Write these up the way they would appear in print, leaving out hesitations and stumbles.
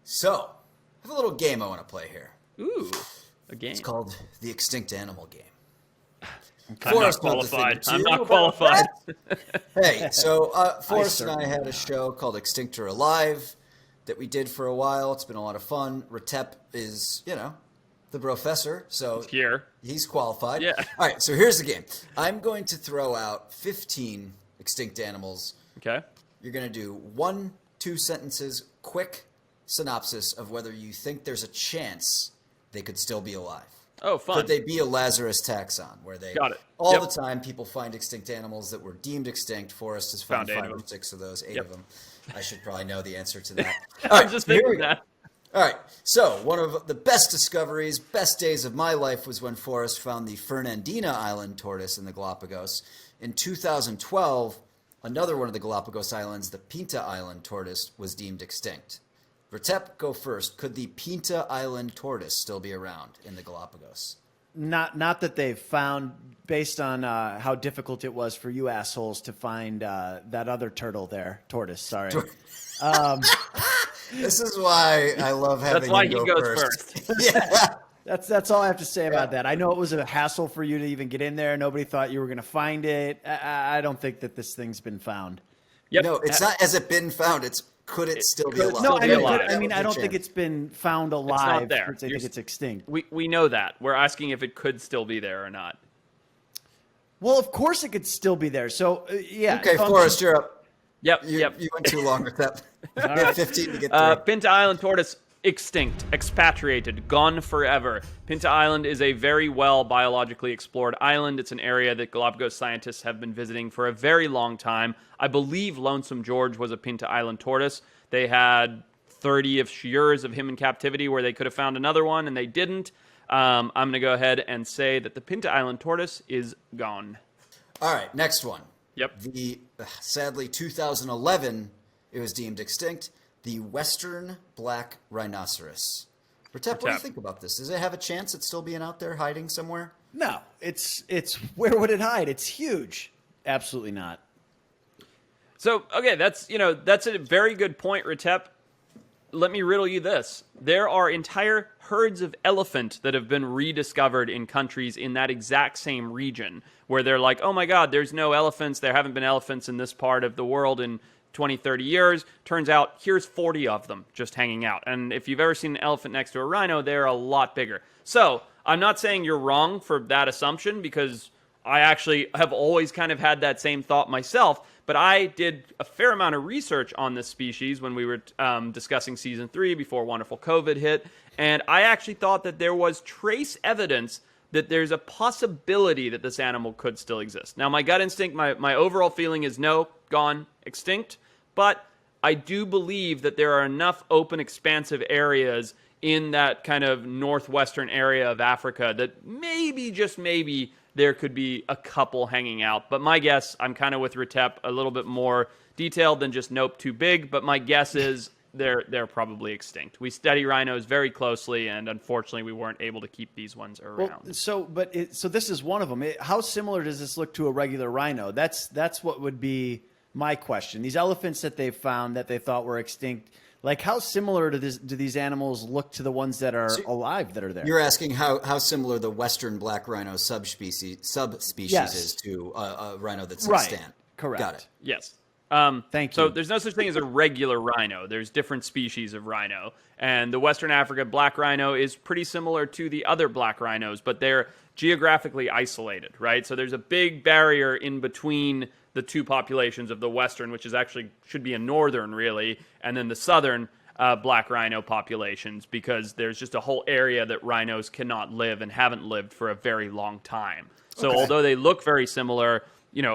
So, I have a little game I want to play here. Ooh, a game. It's called the Extinct Animal Game. I'm not qualified. I'm not qualified. Hey, so Forrest and I had a show called Extinct or Alive that we did for a while. It's been a lot of fun. Retep is, the professor, so he's qualified. Yeah. All right, so here's the game. I'm going to throw out 15 extinct animals. Okay. You're going to do 1-2 sentences, quick synopsis of whether you think there's a chance they could still be alive. Oh, fun. Could they be a Lazarus taxon, where they Got it. all the time people find extinct animals that were deemed extinct? Forrest has found 5 or 6 of those, 8 of them. I should probably know the answer to that. I was just thinking that. All right, so one of the best discoveries, best days of my life was when Forrest found the Fernandina Island tortoise in the Galapagos. In 2012, another one of the Galapagos Islands, the Pinta Island tortoise, was deemed extinct. Retep, go first. Could the Pinta Island tortoise still be around in the Galapagos? Not that they've found, based on how difficult it was for you assholes to find that other tortoise. Sorry. This is why I love having That's why you he go goes first. Yeah. That's all I have to say about that. I know it was a hassle for you to even get in there. Nobody thought you were going to find it. I don't think that this thing's been found. Yep. No, it's not. Has it been found? It's could it still be alive? No, alive? I mean, I don't think it's been found alive. It's not there. I think it's extinct. We know that. We're asking if it could still be there or not. Well, of course it could still be there. So, yeah. Okay, Forrest, you're up. Yep. You went too long with that. You had 15 to get through. Pinta Island tortoise, extinct, expatriated, gone forever. Pinta Island is a very well biologically explored island. It's an area that Galapagos scientists have been visiting for a very long time. I believe Lonesome George was a Pinta Island tortoise. They had 30-ish years of him in captivity where they could have found another one, and they didn't. I'm going to go ahead and say that the Pinta Island tortoise is gone. All right, next one. Yep. Sadly, 2011, it was deemed extinct. The Western black rhinoceros. Retep, what do you think about this? Does it have a chance at still being out there hiding somewhere? No, it's where would it hide? It's huge. Absolutely not. So, okay, that's a very good point, Retep. Let me riddle you this. There are entire herds of elephant that have been rediscovered in countries in that exact same region where they're like, oh my God, there's no elephants. There haven't been elephants in this part of the world in 20, 30 years. Turns out here's 40 of them just hanging out. And if you've ever seen an elephant next to a rhino, they're a lot bigger. So I'm not saying you're wrong for that assumption because I actually have always kind of had that same thought myself. But I did a fair amount of research on this species when we were discussing season 3 before Wonderful COVID hit. And I actually thought that there was trace evidence that there's a possibility that this animal could still exist. Now, my gut instinct, my overall feeling is no, gone, extinct. But I do believe that there are enough open, expansive areas in that kind of northwestern area of Africa that maybe, just maybe, there could be a couple hanging out. But my guess, I'm kind of with Retep, a little bit more detailed than just nope, too big. But my guess is they're probably extinct. We study rhinos very closely, and unfortunately, we weren't able to keep these ones around. Well, so this is one of them. How similar does this look to a regular rhino? That's what would be my question. These elephants that they found that they thought were extinct, like how similar do these animals look to the ones that are alive that are there? You're asking how similar the Western black rhino subspecies is to a rhino that's extant. Correct. Got it. Yes. Thank you. So there's no such thing as a regular rhino. There's different species of rhino. And the Western Africa black rhino is pretty similar to the other black rhinos, but they're geographically isolated, right? So there's a big barrier in between the two populations of the Western, which is actually should be a northern, really, and then the southern black rhino populations, because there's just a whole area that rhinos cannot live and haven't lived for a very long time. So although they look very similar,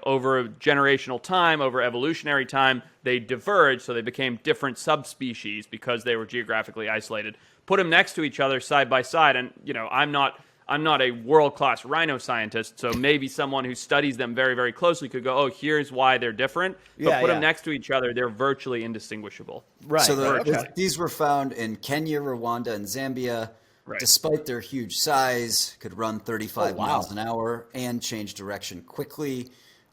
over generational time, over evolutionary time, they diverged, so they became different subspecies because they were geographically isolated. Put them next to each other side by side, and I'm not a world-class rhino scientist, so maybe someone who studies them very, very closely could go, oh, here's why they're different. But put them next to each other, they're virtually indistinguishable. Right. So these were found in Kenya, Rwanda, and Zambia. Right. Despite their huge size, could run 35 miles an hour and change direction quickly.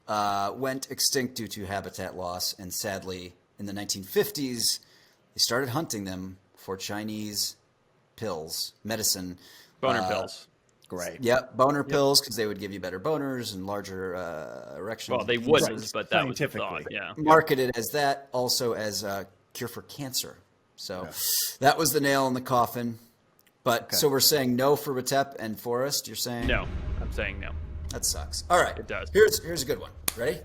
Went extinct due to habitat loss, and sadly, in the 1950s, they started hunting them for Chinese medicine. Boner pills. Great. Yep, boner pills, because they would give you better boners and larger erections. Well, they and wouldn't, penises. but that was the Scientifically. thought. Yeah. Marketed as that, also as a cure for cancer. So that was the nail in the coffin. But so we're saying no for Retep and Forrest. You're saying No, I'm saying no. That sucks. All right, It does. Here's a good one. Ready?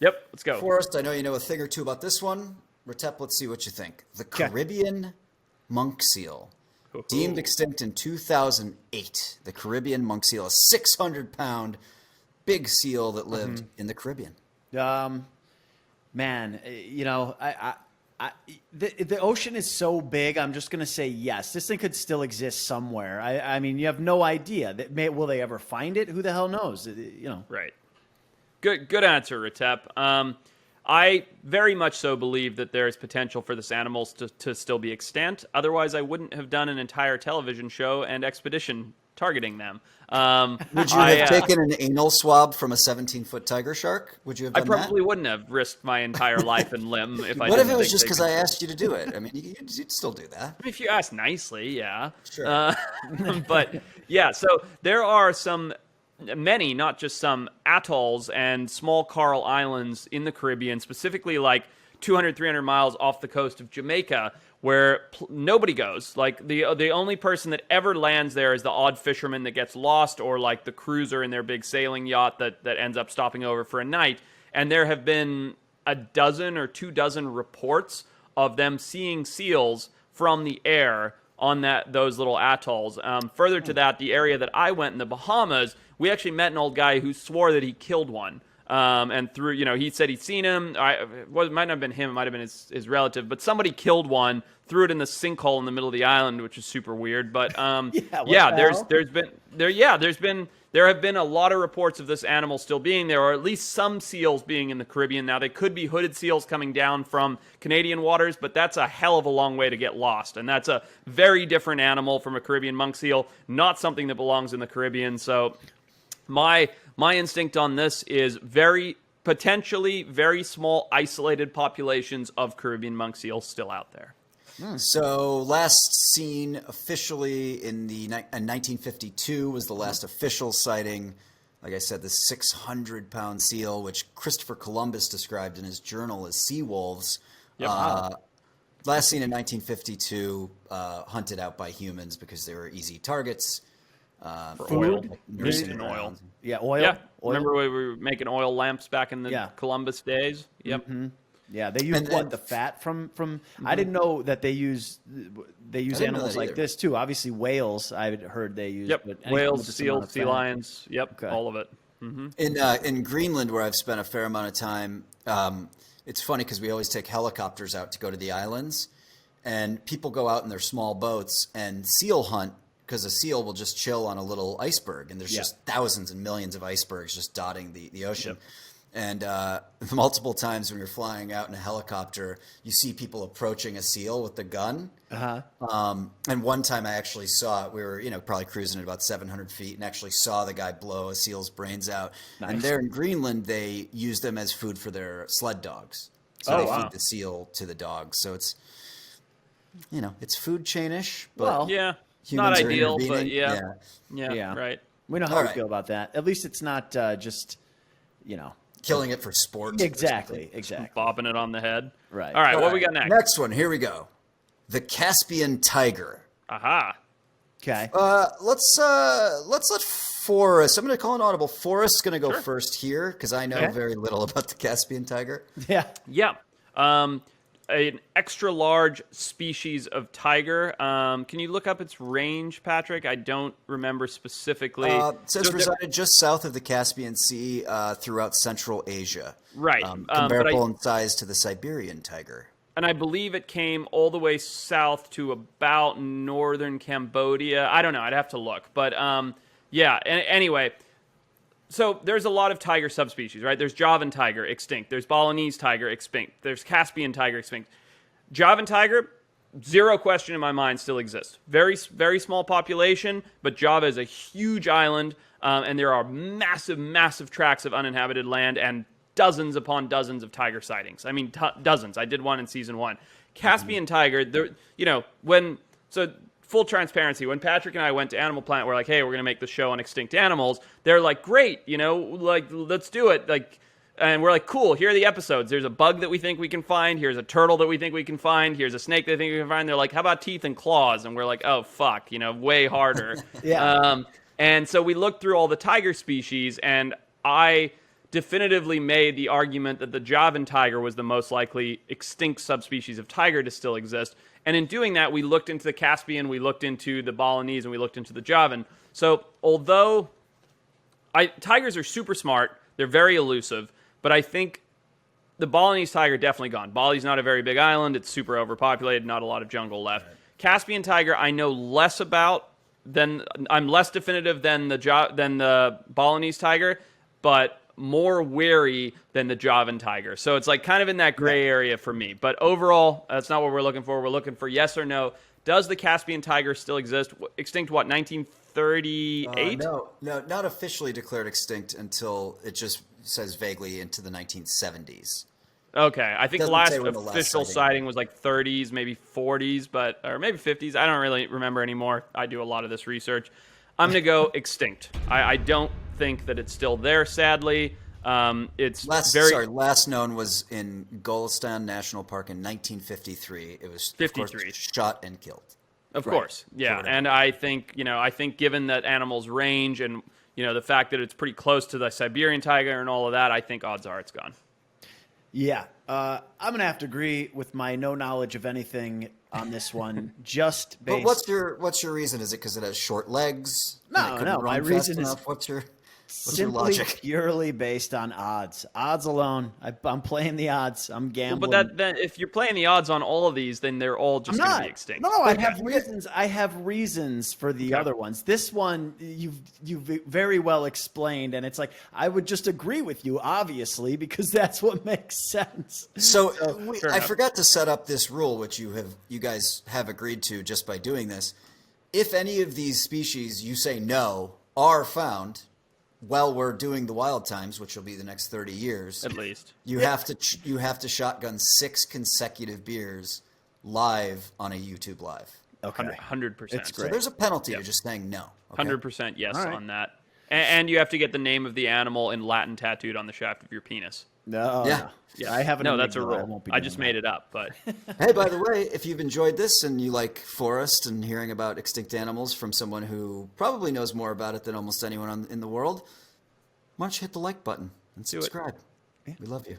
Yep, let's go. Forrest, I know you know a thing or two about this one. Retep, let's see what you think. The Caribbean monk seal. Deemed extinct in 2008. The Caribbean monk seal, a 600-pound big seal that lived in the Caribbean. Man, the ocean is so big. I'm just gonna say yes. This thing could still exist somewhere. I mean, you have no idea. Will they ever find it? Who the hell knows? Right. Good answer, Retep. I very much so believe that there is potential for this animal to still be extant. Otherwise, I wouldn't have done an entire television show and expedition targeting them. Would you have taken an anal swab from a 17-foot tiger shark? Would you have done I probably wouldn't have risked my entire life and limb if I. What if it was think just they because could- I asked you to do it? I mean, you'd still do that. If you ask nicely, yeah. Sure. But yeah, so there are many, not just some, atolls and small coral islands in the Caribbean, specifically like 200, 300 miles off the coast of Jamaica, where nobody goes. Like the only person that ever lands there is the odd fisherman that gets lost, or like the cruiser in their big sailing yacht that ends up stopping over for a night. And there have been a dozen or 24 reports of them seeing seals from the air on those little atolls. Further to that, the area that I went in the Bahamas, we actually met an old guy who swore that he killed one. And he said he'd seen him. It might not have been him. It might have been his relative. But somebody killed one, threw it in the sinkhole in the middle of the island, which is super weird. But there have been a lot of reports of this animal still being there, or at least some seals being in the Caribbean. Now, they could be hooded seals coming down from Canadian waters, but that's a hell of a long way to get lost. And that's a very different animal from a Caribbean monk seal, not something that belongs in the Caribbean. So my instinct on this is potentially very small, isolated populations of Caribbean monk seals still out there. So last seen officially in 1952 was the last official sighting. Like I said, the 600-pound seal, which Christopher Columbus described in his journal as sea wolves. Yep. Last seen in 1952, hunted out by humans because they were easy targets. For oil. Nursing And around. oil. Yeah, oil. Yeah. Oil? Remember when we were making oil lamps back in the Columbus days? Yep. Mm-hmm. Yeah, they use the fat from. Mm-hmm. I didn't know that they use didn't know animals that like either. this too. Obviously, whales. I heard they use. Yep. But anything Whales, with this amount seals, of sea fat. lions. Yep. Okay. All of it. In Greenland, where I've spent a fair amount of time, it's funny because we always take helicopters out to go to the islands, and people go out in their small boats and seal hunt, because a seal will just chill on a little iceberg, and there's just thousands and millions of icebergs just dotting the ocean. Yep. And multiple times when you're flying out in a helicopter, you see people approaching a seal with the gun. And one time I actually saw it. We were, probably cruising at about 700 feet, and actually saw the guy blow a seal's brains out. Nice. And there in Greenland, they use them as food for their sled dogs. So they feed the seal to the dogs. So it's, it's food chain-ish, but Well, Yeah. humans Not are ideal, but intervening. yeah. Yeah. Yeah. Right. we know how All we right. feel about that. At least it's not just, Killing it for sport. Exactly. Bopping it on the head. Right. All right. All What right, we got next? Next one. Here we go. The Caspian tiger. Aha. Okay. Let's let Forrest. I'm going to call an audible. Forrest's going to go first here because I know Okay. very little about the Caspian tiger. Yeah. Yeah. An extra large species of tiger. Can you look up its range, Patrick? I don't remember specifically. It says So there- resided just south of the Caspian Sea throughout Central Asia. Right. Comparable in size to the Siberian tiger. And I believe it came all the way south to about northern Cambodia. I don't know. I'd have to look. But yeah. Anyway, so there's a lot of tiger subspecies, right? There's Javan tiger, extinct. There's Balinese tiger, extinct. There's Caspian tiger, extinct. Javan tiger, zero question in my mind, still exists. Very, very small population, but Java is a huge island, and there are massive, massive tracts of uninhabited land and dozens upon dozens of tiger sightings. I mean, dozens. I did one in season 1. Caspian tiger, when So full transparency, when Patrick and I went to Animal Planet, we're like, hey, we're going to make the show on extinct animals. They're like, great, like, let's do it. Like, and we're like, cool, here are the episodes. There's a bug that we think we can find. Here's a turtle that we think we can find. Here's a snake that we think we can find. They're like, how about teeth and claws? And we're like, oh, fuck, way harder. Yeah. And so we looked through all the tiger species, and I definitively made the argument that the Javan tiger was the most likely extinct subspecies of tiger to still exist. And in doing that, we looked into the Caspian, we looked into the Balinese, and we looked into the Javan. So although tigers are super smart, they're very elusive, but I think the Balinese tiger definitely gone. Bali's not a very big island. It's super overpopulated, not a lot of jungle left. Right. Caspian tiger, I know less about I'm less definitive than the Balinese tiger, but more wary than the Javan tiger. So it's like kind of in that gray area for me. But overall, that's not what we're looking for. We're looking for yes or no. Does the Caspian tiger still exist? Extinct what, 1938? No, not officially declared extinct until it just says vaguely into the 1970s. Okay, I think the last official sighting sighting was like 30s, maybe 40s, or maybe 50s. I don't really remember anymore. I do a lot of this research. I'm going to go extinct. I don't think that it's still there, sadly. It's last known was in Golestan National Park in 1953. It was 53. Of course, shot and killed. Of course, yeah. And I think given that animal's range and the fact that it's pretty close to the Siberian tiger and all of that, I think odds are it's gone. Yeah, I'm gonna have to agree with my no knowledge of anything on this one. Just based. But what's your reason? Is it because it has short legs? No. My reason is what's your simply logic? Purely based on odds. Odds alone. I'm playing the odds. I'm gambling. But then if you're playing the odds on all of these, then they're all just going to be extinct. No, I have reasons. I have reasons for the other ones. This one you've very well explained, and it's like I would just agree with you, obviously, because that's what makes sense. So I forgot to set up this rule, which you guys have agreed to just by doing this. If any of these species you say no are found while we're doing the wild times, which will be the next 30 years, at least, you have to shotgun 6 consecutive beers live on a YouTube live. Okay, 100%. It's great. So there's a penalty to just saying no. Okay? 100% yes on that, and you have to get the name of the animal in Latin tattooed on the shaft of your penis. No, yeah, I haven't. No, that's a rule. I just made it up, but hey, by the way, if you've enjoyed this and you like Forrest and hearing about extinct animals from someone who probably knows more about it than almost anyone in the world, why don't you hit the like button and subscribe? We love you.